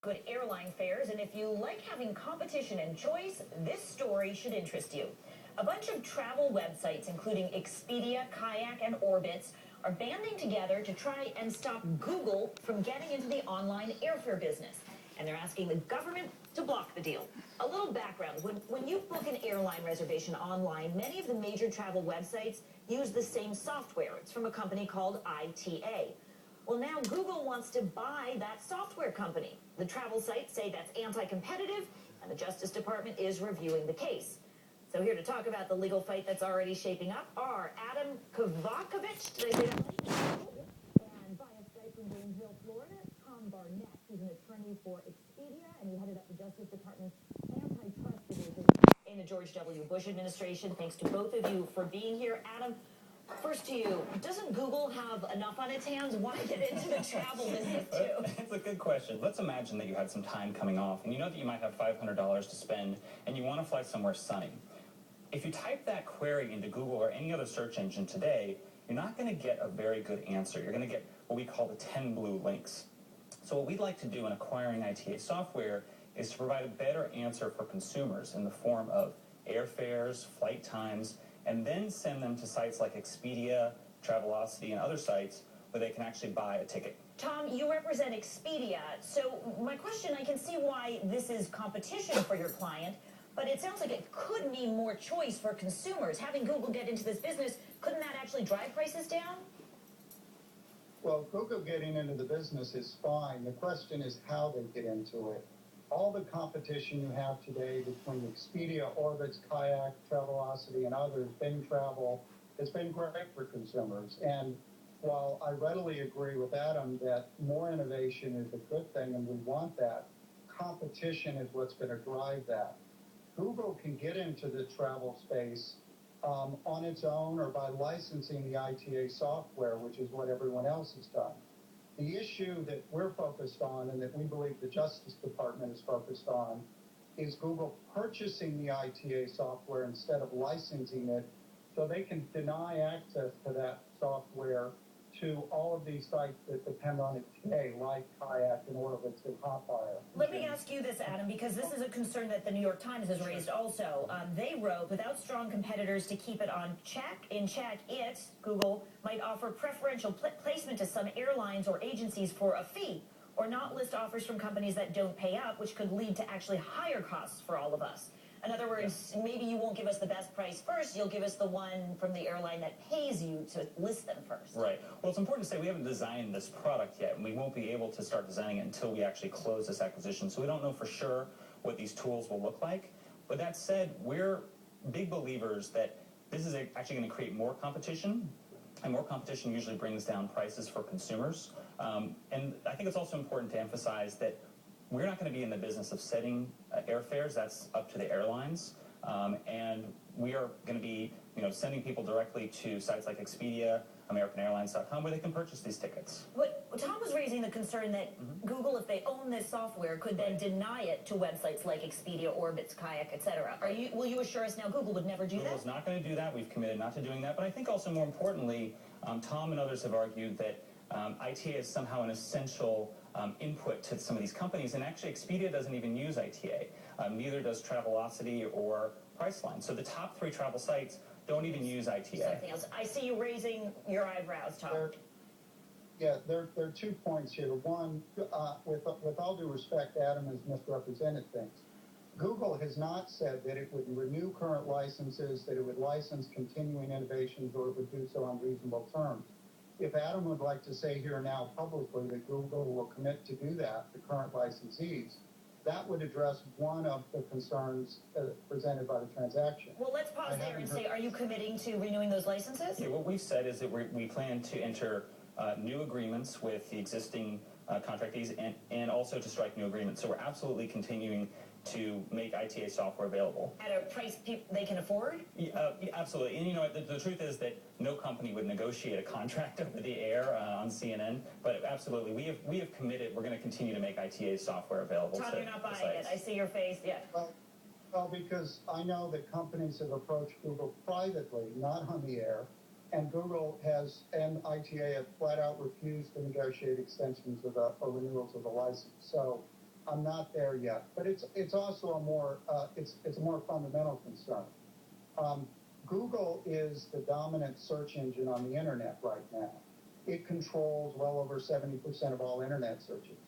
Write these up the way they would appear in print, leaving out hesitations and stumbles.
Good airline fares, and if you like having competition and choice, this story should interest you. A bunch of travel websites, including Expedia, Kayak, and Orbitz, are banding together to try and stop Google from getting into the online airfare business. And they're asking the government to block the deal. A little background. When you book an airline reservation online, many of the major travel websites use the same software. It's from a company called ITA. Well, now Google wants to buy that software company. The travel sites say that's anti-competitive, and the Justice Department is reviewing the case. So here to talk about the legal fight that's already shaping up are Adam Kovakovich, did I say that right? And via Skype from Gainesville, Florida, Tom Barnett. He's an attorney for Expedia, and he headed up the Justice Department's antitrust division in the George W. Bush administration. Thanks to both of you for being here. Adam, first to you, doesn't Google have enough on its hands? Why get into the travel business too? It's a good question. Let's imagine that you had some time coming off, and you know that you might have $500 to spend, and you want to fly somewhere sunny. If you type that query into Google or any other search engine today, you're not going to get a very good answer. You're going to get what we call the 10 blue links. So what we'd like to do in acquiring ITA software is to provide a better answer for consumers in the form of airfares, flight times, and then send them to sites like Expedia, Travelocity, and other sites where they can actually buy a ticket. Tom, you represent Expedia. So my question, I can see why this is competition for your client, but it sounds like it could mean more choice for consumers. Having Google get into this business, couldn't that actually drive prices down? Well, Google getting into the business is fine. The question is how they get into it. All the competition you have today between Expedia, Orbitz, Kayak, Travelocity, and others, Bing Travel, has been great for consumers. And while I readily agree with Adam that more innovation is a good thing and we want that, competition is what's going to drive that. Google can get into the travel space on its own or by licensing the ITA software, which is what everyone else has done. The issue that we're focused on and that we believe the Justice Department is focused on is Google purchasing the ITA software instead of licensing it so they can deny access to that software to all of these sites that depend on it today, like Kayak and Orbitz and Hotwire. Let me ask you this, Adam, because this is a concern that the New York Times has raised also. They wrote, without strong competitors to keep it in check, Google, might offer preferential placement to some airlines or agencies for a fee, or not list offers from companies that don't pay up, which could lead to actually higher costs for all of us. In other words, maybe you won't give us the best price first, you'll give us the one from the airline that pays you to list them first. Right. Well, it's important to say we haven't designed this product yet, and we won't be able to start designing it until we actually close this acquisition. So we don't know for sure what these tools will look like. But that said, we're big believers that this is actually going to create more competition, and more competition usually brings down prices for consumers. And I think it's also important to emphasize that we're not going to be in the business of setting airfares. That's up to the airlines. And we are going to be, sending people directly to sites like Expedia, AmericanAirlines.com, where they can purchase these tickets. But Tom was raising the concern that Google, if they own this software, could then deny it to websites like Expedia, Orbitz, Kayak, etc. Will you assure us now Google would never do that? Google's not going to do that. We've committed not to doing that. But I think also more importantly, Tom and others have argued that ITA is somehow an essential input to some of these companies, and actually Expedia doesn't even use ITA. Neither does Travelocity or Priceline. So the top 3 travel sites don't even use ITA. Something else. I see you raising your eyebrows, Tom. There are 2 points here. One, with all due respect, Adam has misrepresented things. Google has not said that it would renew current licenses, that it would license continuing innovations, or it would do so on reasonable terms. If Adam would like to say here now publicly that Google will commit to do that to current licensees, that would address one of the concerns presented by the transaction. Well, let's pause there and say, are you committing to renewing those licenses? Yeah, what we've said is that we plan to enter new agreements with the existing contractees and also to strike new agreements. So we're absolutely continuing to make ITA software available. At a price they can afford? Yeah, absolutely. And the truth is that no company would negotiate a contract over the air on CNN, but absolutely, we have committed, we're going to continue to make ITA software available. Tom, you're not buying it. I see your face, yeah. Well, because I know that companies have approached Google privately, not on the air, and Google and ITA have flat out refused to negotiate extensions or renewals of the license. So I'm not there yet, but it's also a more it's a more fundamental concern. Google is the dominant search engine on the internet right now. It controls well over 70% of all internet searches.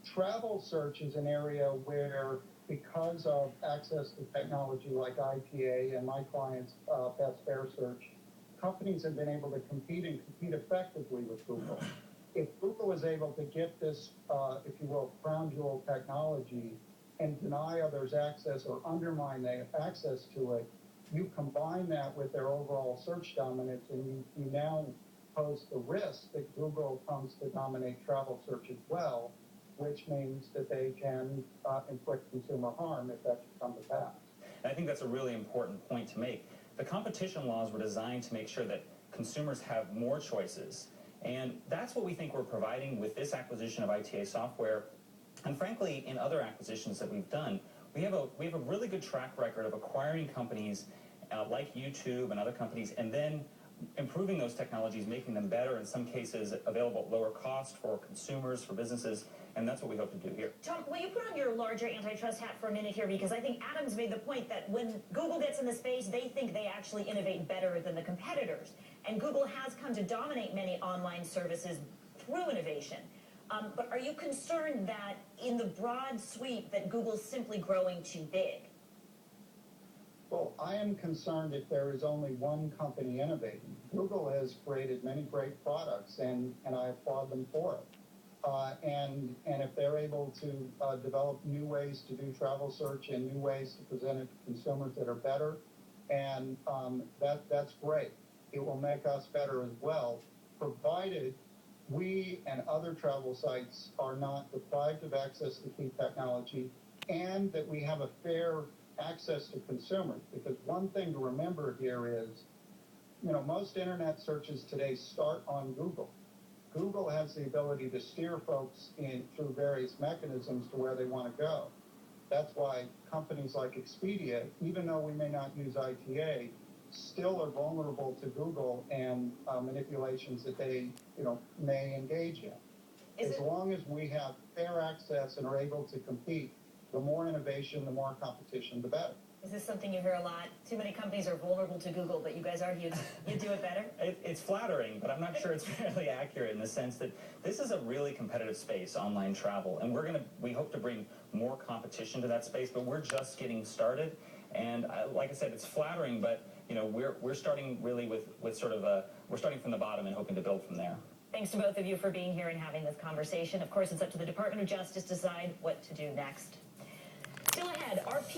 Travel search is an area where, because of access to technology like ITA and my clients' Best Fare Search, companies have been able to compete and compete effectively with Google. If Google is able to get this, if you will, crown jewel technology and deny others access or undermine their access to it, you combine that with their overall search dominance, and you now pose the risk that Google comes to dominate travel search as well, which means that they can inflict consumer harm if that should come to pass. And I think that's a really important point to make. The competition laws were designed to make sure that consumers have more choices. And that's what we think we're providing with this acquisition of ITA software. And frankly, in other acquisitions that we've done, we have a really good track record of acquiring companies like YouTube and other companies, and then improving those technologies, making them better, in some cases available at lower cost for consumers, for businesses, and that's what we hope to do here. Tom, will you put on your larger antitrust hat for a minute here? Because I think Adam's made the point that when Google gets in the space, they think they actually innovate better than the competitors. And Google has come to dominate many online services through innovation. But are you concerned that in the broad sweep that Google's simply growing too big? Well, I am concerned if there is only one company innovating. Google has created many great products, and I applaud them for it. And if they're able to develop new ways to do travel search and new ways to present it to consumers that are better, and that's great. It will make us better as well, provided we and other travel sites are not deprived of access to key technology, and that we have a fair access to consumers. Because one thing to remember here is, most internet searches today start on Google. Google has the ability to steer folks through various mechanisms to where they want to go. That's why companies like Expedia, even though we may not use ITA, still are vulnerable to Google and manipulations that they, may engage in. As long as we have fair access and are able to compete, the more innovation, the more competition, the better. Is this something you hear a lot? Too many companies are vulnerable to Google, but you guys argue you do it better? It's flattering, but I'm not sure it's fairly accurate in the sense that this is a really competitive space, online travel, and we hope to bring more competition to that space, but we're just getting started. And like I said, it's flattering, but we're starting really with sort of we're starting from the bottom and hoping to build from there. Thanks to both of you for being here and having this conversation. Of course, it's up to the Department of Justice to decide what to do next.